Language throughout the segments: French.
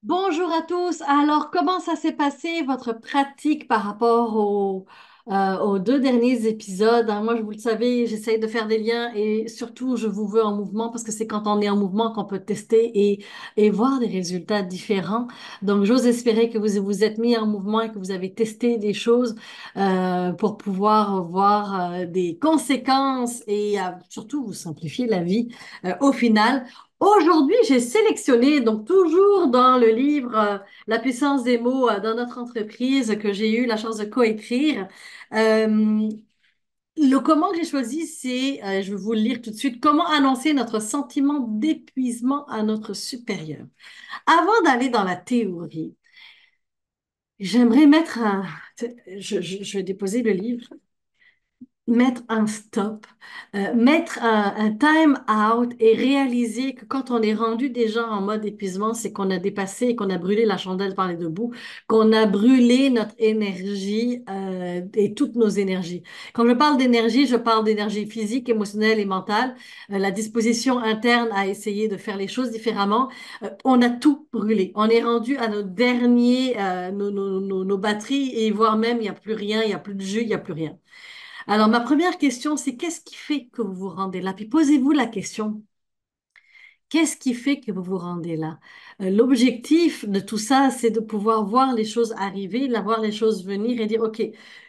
Bonjour à tous. Alors, comment ça s'est passé votre pratique par rapport aux deux derniers épisodes? Hein? Moi, vous le savez, j'essaye de faire des liens et surtout, je vous veux en mouvement parce que c'est quand on est en mouvement qu'on peut tester et voir des résultats différents. Donc, j'ose espérer que vous vous êtes mis en mouvement et que vous avez testé des choses pour pouvoir voir des conséquences et surtout vous simplifier la vie au final. Aujourd'hui, j'ai sélectionné, donc toujours dans le livre La puissance des mots dans notre entreprise que j'ai eu la chance de coécrire. Euh, le comment que j'ai choisi, c'est, je vais vous le lire tout de suite, comment annoncer notre sentiment d'épuisement à notre supérieur. Avant d'aller dans la théorie, j'aimerais mettre un, je vais déposer le livre mettre un stop, mettre un time out et réaliser que quand on est rendu déjà en mode épuisement, c'est qu'on a dépassé et qu'on a brûlé la chandelle par les deux bouts, qu'on a brûlé notre énergie et toutes nos énergies. Quand je parle d'énergie, je parle d'énergie physique, émotionnelle et mentale, la disposition interne à essayer de faire les choses différemment. On a tout brûlé. On est rendu à nos derniers, nos batteries et voire même il n'y a plus rien, il n'y a plus de jus, il n'y a plus rien. Alors, ma première question, c'est qu'est-ce qui fait que vous vous rendez là? Puis posez-vous la question, qu'est-ce qui fait que vous vous rendez là? L'objectif de tout ça, c'est de pouvoir voir les choses arriver, voir les choses venir et dire, OK,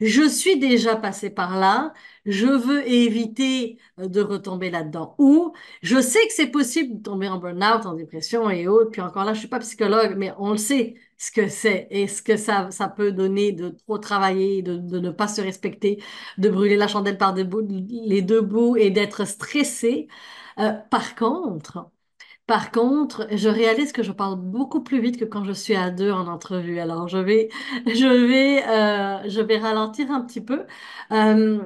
je suis déjà passé par là, je veux éviter de retomber là-dedans. Ou je sais que c'est possible de tomber en burn-out, en dépression et autres. Puis encore là, je suis pas psychologue, mais on le sait ce que c'est et ce que ça peut donner de trop travailler, de ne pas se respecter, de brûler la chandelle par les deux bouts et d'être stressé. Par contre, je réalise que je parle beaucoup plus vite que quand je suis à deux en entrevue. Alors, je vais ralentir un petit peu. Euh,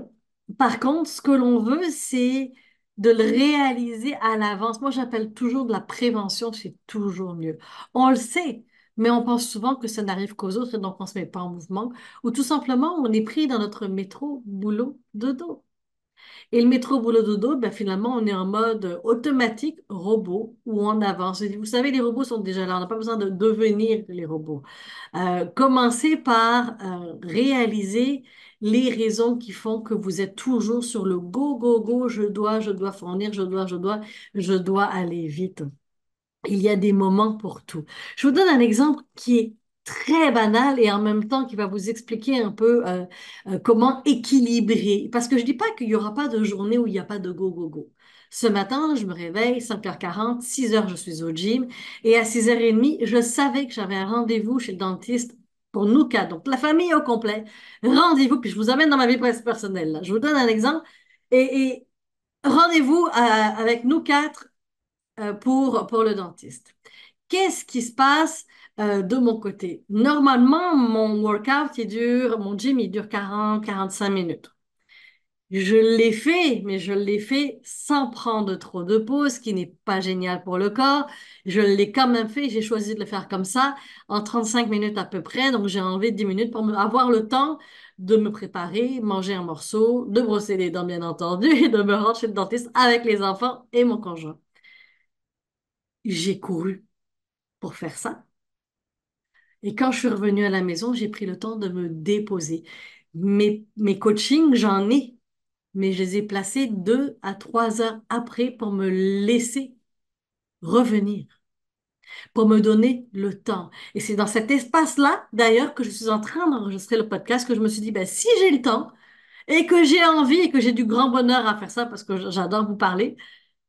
Par contre, ce que l'on veut, c'est de le réaliser à l'avance. Moi, j'appelle toujours de la prévention, c'est toujours mieux. On le sait, mais on pense souvent que ça n'arrive qu'aux autres et donc on ne se met pas en mouvement. Ou tout simplement, on est pris dans notre métro, boulot, dodo. Et le métro boulot dodo, ben finalement, on est en mode automatique robot où on avance. Et vous savez, les robots sont déjà là. On n'a pas besoin de devenir les robots. Commencez par réaliser les raisons qui font que vous êtes toujours sur le go, go, go. Je dois fournir, je dois aller vite. Il y a des moments pour tout. Je vous donne un exemple qui est très banal et en même temps qui va vous expliquer un peu comment équilibrer. Parce que je dis pas qu'il n'y aura pas de journée où il n'y a pas de go, go, go. Ce matin, je me réveille, 5h40, 6h, je suis au gym et à 6h30, je savais que j'avais un rendez-vous chez le dentiste pour nous quatre, donc la famille au complet. Rendez-vous, puis je vous amène dans ma vie personnelle. Là. Je vous donne un exemple et rendez-vous avec nous quatre pour le dentiste. Qu'est-ce qui se passe de mon côté? Normalement, mon gym, il dure 40-45 minutes. Je l'ai fait, mais je l'ai fait sans prendre trop de pauses, ce qui n'est pas génial pour le corps. Je l'ai quand même fait, j'ai choisi de le faire comme ça, en 35 minutes à peu près. Donc, j'ai enlevé 10 minutes pour avoir le temps de me préparer, manger un morceau, de brosser les dents, bien entendu, et de me rendre chez le dentiste avec les enfants et mon conjoint. J'ai couru pour faire ça. Et quand je suis revenue à la maison, j'ai pris le temps de me déposer. Mes coachings, j'en ai, mais je les ai placés 2 à 3 heures après pour me laisser revenir, pour me donner le temps. Et c'est dans cet espace-là, d'ailleurs, que je suis en train d'enregistrer le podcast, que je me suis dit, ben, si j'ai le temps et que j'ai envie et que j'ai du grand bonheur à faire ça parce que j'adore vous parler,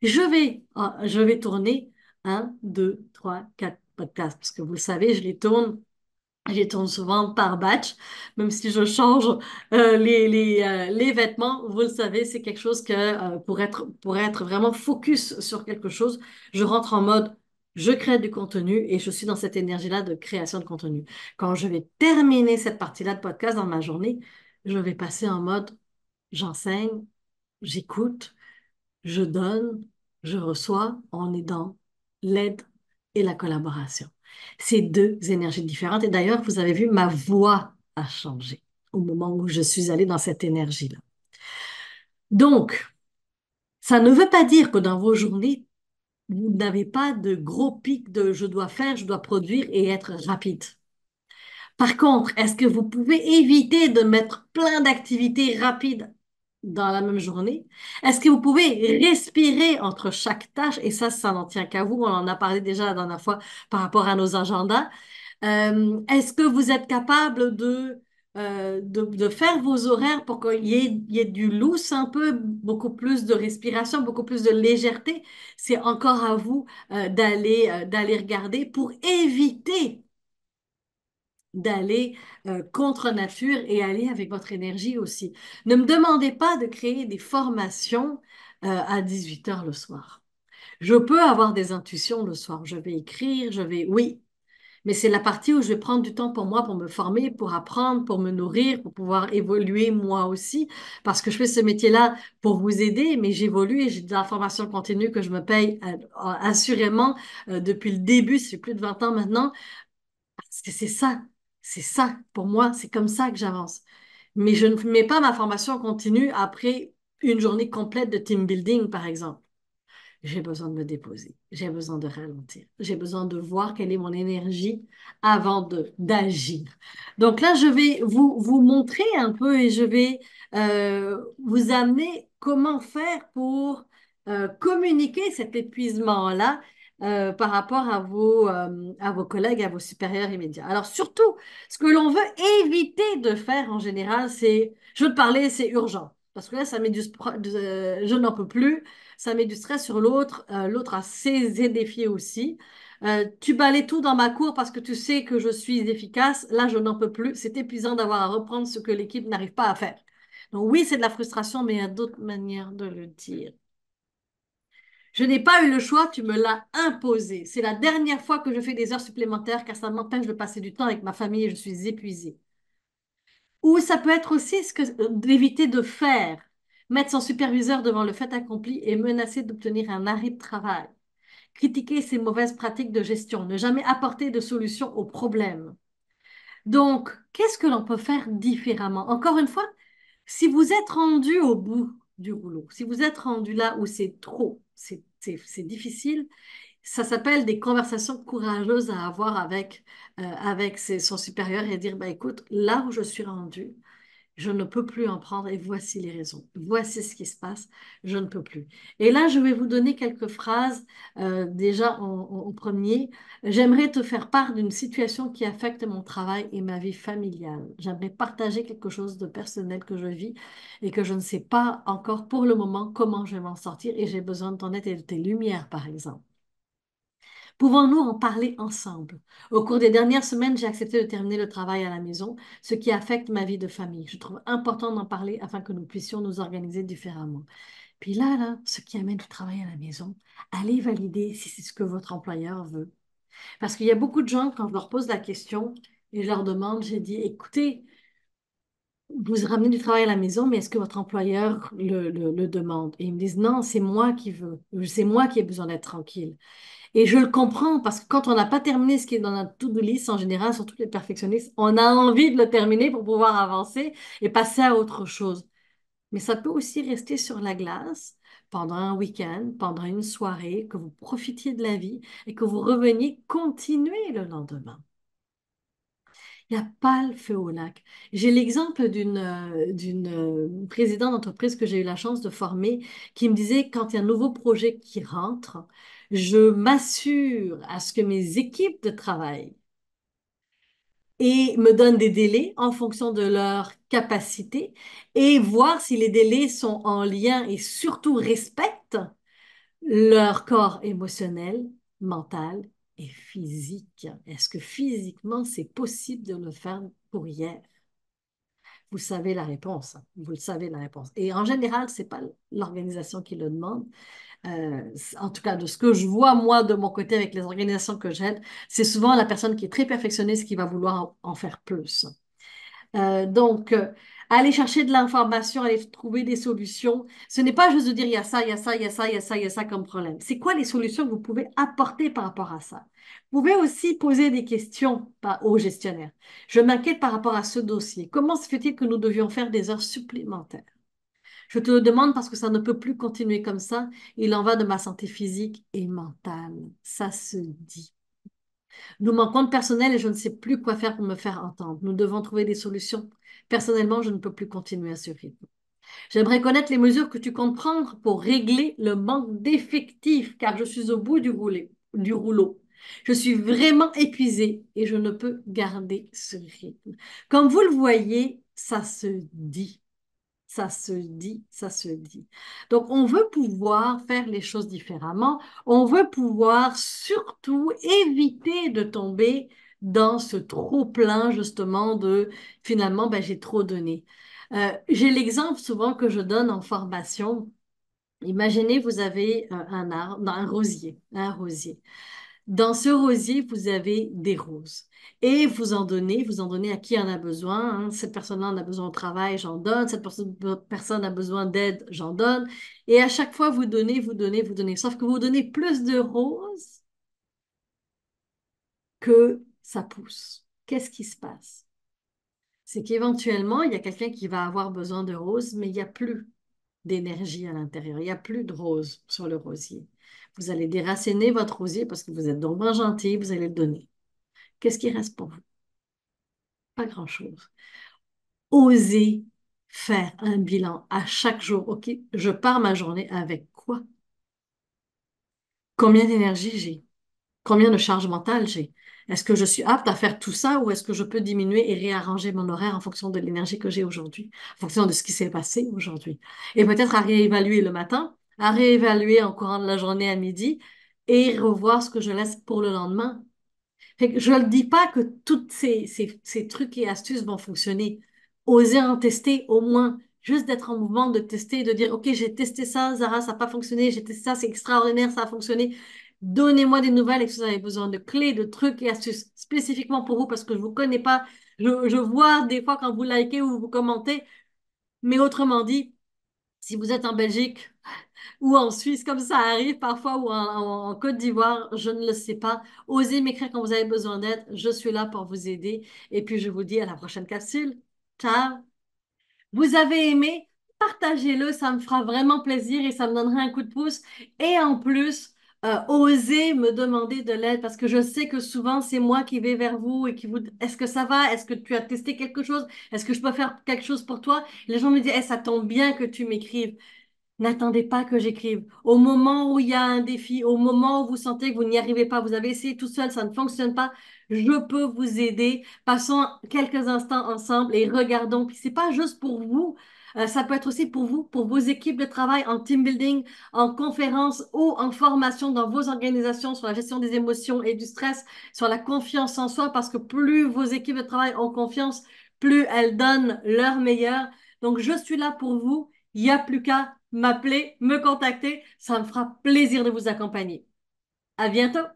je vais tourner 1, 2, 3, 4 podcasts parce que vous le savez, je les tourne souvent par batch, même si je change les vêtements. Vous le savez, c'est quelque chose que pour être vraiment focus sur quelque chose, je rentre en mode, je crée du contenu et je suis dans cette énergie-là de création de contenu. Quand je vais terminer cette partie-là de podcast dans ma journée, je vais passer en mode, j'enseigne, j'écoute, je donne, je reçois, on est dans l'aide et la collaboration. C'est deux énergies différentes. Et d'ailleurs, vous avez vu, ma voix a changé au moment où je suis allée dans cette énergie-là. Donc, ça ne veut pas dire que dans vos journées, Vous n'avez pas de gros pics de je dois faire, je dois produire et être rapide. Par contre, est-ce que vous pouvez éviter de mettre plein d'activités rapides dans la même journée? Est-ce que vous pouvez respirer entre chaque tâche? Et ça n'en tient qu'à vous. On en a parlé déjà la dernière fois par rapport à nos agendas. Est-ce que vous êtes capable de faire vos horaires pour qu'il y ait du loose un peu, beaucoup plus de respiration, beaucoup plus de légèreté? C'est encore à vous d'aller regarder pour éviter d'aller contre nature et aller avec votre énergie aussi. Ne me demandez pas de créer des formations à 18 heures le soir. Je peux avoir des intuitions le soir. Je vais écrire, oui, mais c'est la partie où je vais prendre du temps pour moi, pour me former, pour apprendre, pour me nourrir, pour pouvoir évoluer moi aussi, parce que je fais ce métier-là pour vous aider, mais j'évolue et j'ai de la formation continue que je me paye assurément depuis le début, c'est plus de 20 ans maintenant, parce que c'est ça, pour moi, c'est comme ça que j'avance. Mais je ne mets pas ma formation continue après une journée complète de team building, par exemple. J'ai besoin de me déposer, j'ai besoin de ralentir, j'ai besoin de voir quelle est mon énergie avant d'agir. Donc là, je vais vous montrer un peu et je vais vous amener comment faire pour communiquer cet épuisement-là par rapport à vos collègues, à vos supérieurs immédiats. Alors surtout, ce que l'on veut éviter de faire en général, c'est, je veux te parler, c'est urgent. Parce que là, ça met je n'en peux plus. Ça met du stress sur l'autre. L'autre a ses défis aussi. Tu balais tout dans ma cour parce que tu sais que je suis efficace. Là, je n'en peux plus. C'est épuisant d'avoir à reprendre ce que l'équipe n'arrive pas à faire. Donc oui, c'est de la frustration, mais il y a d'autres manières de le dire. Je n'ai pas eu le choix, tu me l'as imposé. C'est la dernière fois que je fais des heures supplémentaires car ça m'empêche de passer du temps avec ma famille et je suis épuisée. Ou ça peut être aussi d'éviter de faire, mettre son superviseur devant le fait accompli et menacer d'obtenir un arrêt de travail, critiquer ses mauvaises pratiques de gestion, ne jamais apporter de solution aux problèmes. Donc, qu'est-ce que l'on peut faire différemment? Encore une fois, si vous êtes rendu au bout du rouleau, si vous êtes rendu là où c'est trop, c'est difficile, ça s'appelle des conversations courageuses à avoir avec son supérieur et dire, bah, écoute, là où je suis rendu, je ne peux plus en prendre et voici les raisons. Voici ce qui se passe. Je ne peux plus. Et là, je vais vous donner quelques phrases. Déjà, en premier, j'aimerais te faire part d'une situation qui affecte mon travail et ma vie familiale. J'aimerais partager quelque chose de personnel que je vis et que je ne sais pas encore pour le moment comment je vais m'en sortir et j'ai besoin de ton aide et de tes lumières, par exemple. Pouvons-nous en parler ensemble? Au cours des dernières semaines, j'ai accepté de terminer le travail à la maison, ce qui affecte ma vie de famille. Je trouve important d'en parler afin que nous puissions nous organiser différemment. Puis là, ce qui amène du travail à la maison, allez valider si c'est ce que votre employeur veut. Parce qu'il y a beaucoup de gens, quand je leur pose la question et je leur demande, j'ai dit, écoutez, vous ramenez du travail à la maison, mais est-ce que votre employeur le demande? Et ils me disent, non, c'est moi qui veux. C'est moi qui ai besoin d'être tranquille. Et je le comprends parce que quand on n'a pas terminé ce qui est dans notre to-do list, en général, surtout les perfectionnistes, on a envie de le terminer pour pouvoir avancer et passer à autre chose. Mais ça peut aussi rester sur la glace pendant un week-end, pendant une soirée, que vous profitiez de la vie et que vous reveniez continuer le lendemain. Il n'y a pas le feu au lac. J'ai l'exemple d'une présidente d'entreprise que j'ai eu la chance de former qui me disait quand il y a un nouveau projet qui rentre, je m'assure à ce que mes équipes de travail et me donnent des délais en fonction de leur capacité et voir si les délais sont en lien et surtout respectent leur corps émotionnel, mental et physique. Est-ce que physiquement, c'est possible de le faire pour hier? Vous savez la réponse. Vous le savez la réponse. Et en général, c'est pas l'organisation qui le demande. En tout cas, de ce que je vois, moi, de mon côté, avec les organisations que j'aide, c'est souvent la personne qui est très perfectionniste qui va vouloir en faire plus. Donc, aller chercher de l'information, aller trouver des solutions, ce n'est pas juste de dire il y a ça, il y a ça, il y a ça, il y a ça, il y a ça comme problème. C'est quoi les solutions que vous pouvez apporter par rapport à ça? Vous pouvez aussi poser des questions aux gestionnaires. Je m'inquiète par rapport à ce dossier. Comment se fait-il que nous devions faire des heures supplémentaires? Je te le demande parce que ça ne peut plus continuer comme ça. Il en va de ma santé physique et mentale. Ça se dit. Nous manquons de personnel et je ne sais plus quoi faire pour me faire entendre. Nous devons trouver des solutions. Personnellement, je ne peux plus continuer à ce rythme. J'aimerais connaître les mesures que tu comptes prendre pour régler le manque d'effectifs, car je suis au bout du rouleau. Je suis vraiment épuisée et je ne peux garder ce rythme. Comme vous le voyez, ça se dit. Ça se dit, ça se dit. Donc, on veut pouvoir faire les choses différemment. On veut pouvoir surtout éviter de tomber dans ce trop-plein, justement, de finalement, ben, j'ai trop donné. J'ai l'exemple souvent que je donne en formation. Imaginez, vous avez un arbre, un rosier, un rosier. Dans ce rosier, vous avez des roses. Et vous en donnez à qui en a besoin, hein. Cette personne-là en a besoin au travail, j'en donne. Cette personne a besoin d'aide, j'en donne. Et à chaque fois, vous donnez, vous donnez, vous donnez. Sauf que vous donnez plus de roses que ça pousse. Qu'est-ce qui se passe? C'est qu'éventuellement, il y a quelqu'un qui va avoir besoin de roses, mais il n'y a plus d'énergie à l'intérieur. Il n'y a plus de roses sur le rosier. Vous allez déraciner votre rosier parce que vous êtes donc bien gentil, vous allez le donner. Qu'est-ce qui reste pour vous? Pas grand-chose. Osez faire un bilan à chaque jour. OK, je pars ma journée avec quoi? Combien d'énergie j'ai? Combien de charge mentale j'ai? Est-ce que je suis apte à faire tout ça ou est-ce que je peux diminuer et réarranger mon horaire en fonction de l'énergie que j'ai aujourd'hui, en fonction de ce qui s'est passé aujourd'hui? Et peut-être à réévaluer le matin, à réévaluer en courant de la journée à midi et revoir ce que je laisse pour le lendemain. Fait que je ne dis pas que tous ces trucs et astuces vont fonctionner. Oser en tester au moins, juste d'être en mouvement, de tester, de dire, OK, j'ai testé ça, Zara, ça n'a pas fonctionné, j'ai testé ça, c'est extraordinaire, ça a fonctionné. Donnez-moi des nouvelles et si vous avez besoin de clés, de trucs et astuces spécifiquement pour vous parce que je ne vous connais pas. Je vois des fois quand vous likez ou vous commentez, mais autrement dit, si vous êtes en Belgique, ou en Suisse, comme ça arrive parfois, ou en Côte d'Ivoire, je ne le sais pas. Osez m'écrire quand vous avez besoin d'aide. Je suis là pour vous aider. Et puis, je vous dis à la prochaine capsule. Ciao! Vous avez aimé? Partagez-le, ça me fera vraiment plaisir et ça me donnera un coup de pouce. Et en plus, osez me demander de l'aide parce que je sais que souvent, c'est moi qui vais vers vous et qui vous... Est-ce que ça va? Est-ce que tu as testé quelque chose? Est-ce que je peux faire quelque chose pour toi? Les gens me disent, Eh, ça tombe bien que tu m'écrives. N'attendez pas que j'écrive. Au moment où il y a un défi, au moment où vous sentez que vous n'y arrivez pas, vous avez essayé tout seul, ça ne fonctionne pas, je peux vous aider. Passons quelques instants ensemble et regardons. Puis c'est pas juste pour vous. Ça peut être aussi pour vous, pour vos équipes de travail en team building, en conférence ou en formation dans vos organisations sur la gestion des émotions et du stress, sur la confiance en soi, parce que plus vos équipes de travail ont confiance, plus elles donnent leur meilleur. Donc, je suis là pour vous. Il n'y a plus qu'à m'appeler, me contacter. Ça me fera plaisir de vous accompagner. À bientôt!